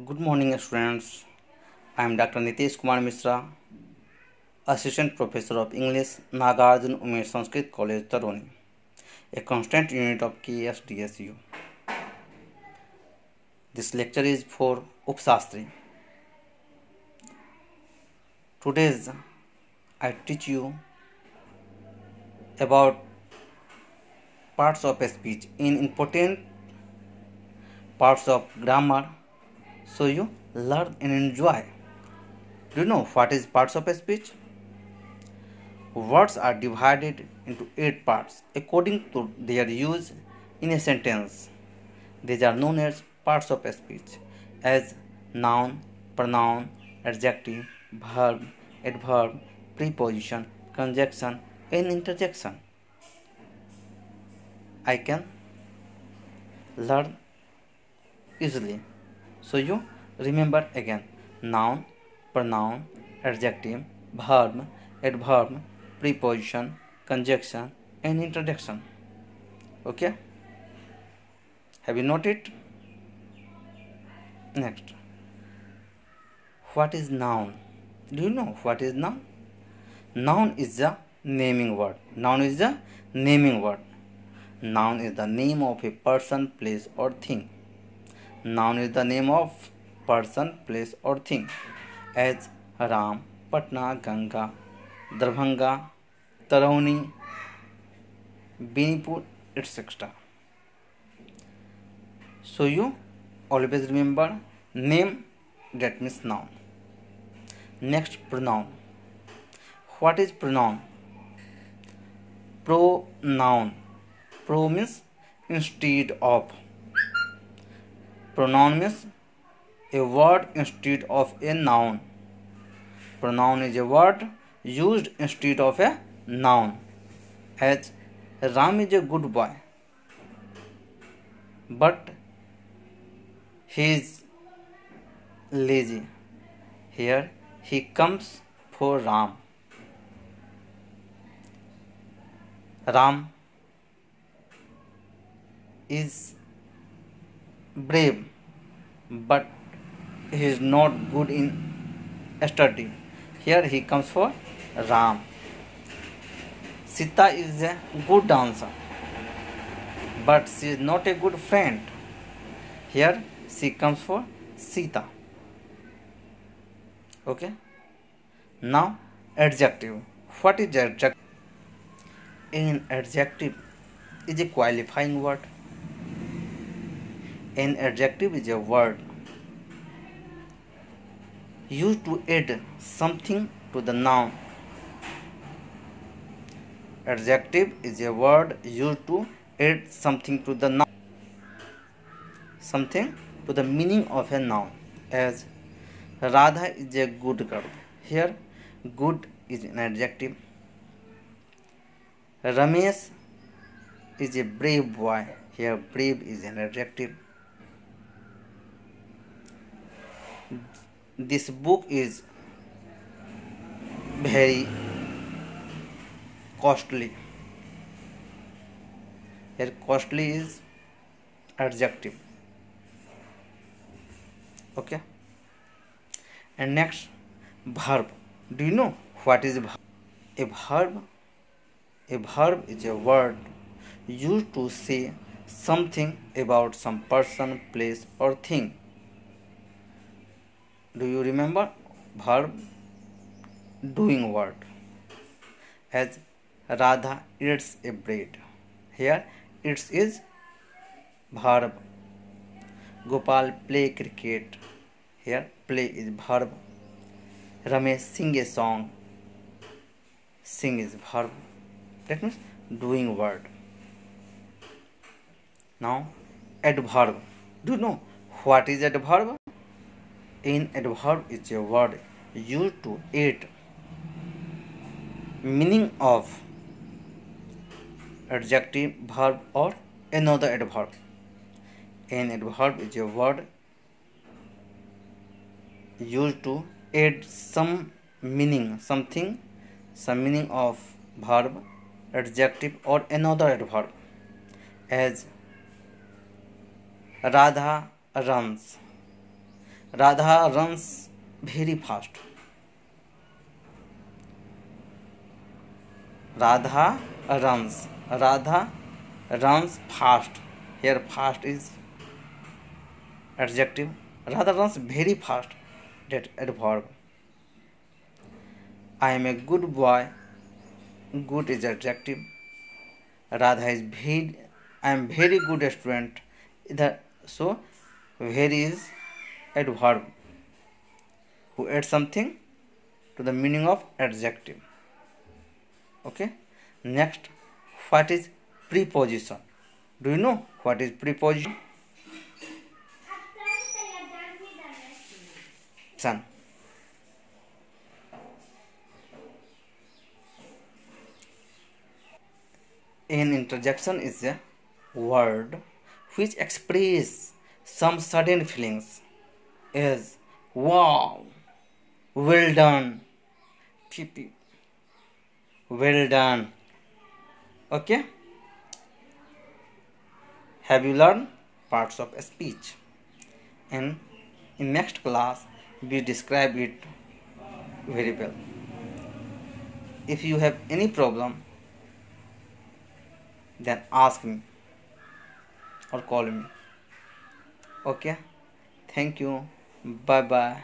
Good morning, students. I am Dr. Nitesh Kumar Mishra, Assistant Professor of English, Nagarjun Umesh Sanskrit College, Taroni, a constant unit of KSDSU. This lecture is for Upsastri. Today, I teach you about parts of a speech in important parts of grammar, so you learn and enjoy. Do you know what is parts of a speech? Words are divided into 8 parts according to their use in a sentence. These are known as parts of a speech, as noun, pronoun, adjective, verb, adverb, preposition, conjunction, and interjection. I can learn easily. So you remember again: noun, pronoun, adjective, verb, adverb, preposition, conjunction, and introduction. Okay? Have you noted? Next. What is noun? Do you know what is noun? Noun is the naming word. Noun is the naming word. Noun is the name of a person, place, or thing. Noun is the name of person, place, or thing, as Ram, Patna, Ganga, Darbhanga, Tarauni, Benipur, etc. So you always remember name, that means noun. Next, pronoun. What is pronoun? Pronoun. Pro means instead of. Pronoun means a word instead of a noun. Pronoun is a word used instead of a noun, as Ram is a good boy, but he is lazy. Here he comes for Ram. Ram is brave, but he is not good in study. Here he comes for Ram. Sita is a good dancer, but she is not a good friend. Here she comes for Sita. Okay? Now, adjective. What is adjective? An adjective is a qualifying word. An adjective is a word used to add something to the noun. Adjective is a word used to add something to the noun, something to the meaning of a noun, as Radha is a good girl. Here, good is an adjective. Ramesh is a brave boy. Here, brave is an adjective. This book is very costly. Here, costly is adjective. Okay? And next, verb. Do you know what is a verb? A verb? A verb is a word used to say something about some person, place, or thing. Do you remember verb? Doing word, as Radha eats a bread. Here eats is verb. Gopal play cricket. Here play is verb. Ramesh sing a song. Sing is verb. That means doing word. Now adverb. Do you know what is adverb? An adverb is a word used to add meaning of adjective, verb, or another adverb. An adverb is a word used to add some meaning, some meaning of verb, adjective, or another adverb, as Radha runs. Radha runs very fast. Radha runs. Radha runs fast. Here fast is adjective. Radha runs very fast. That adverb. I am a good boy. Good is adjective. Radha is very. I am very good student. So very is adverb who adds something to the meaning of adjective. Okay. Next, what is preposition? Do you know what is preposition? An interjection is a word which expresses some sudden feelings as wow, well done, PP, well done. Okay. Have you learned parts of speech? And in next class we describe it very well. If you have any problem, then ask me or call me. Okay. Thank you. Bye bye.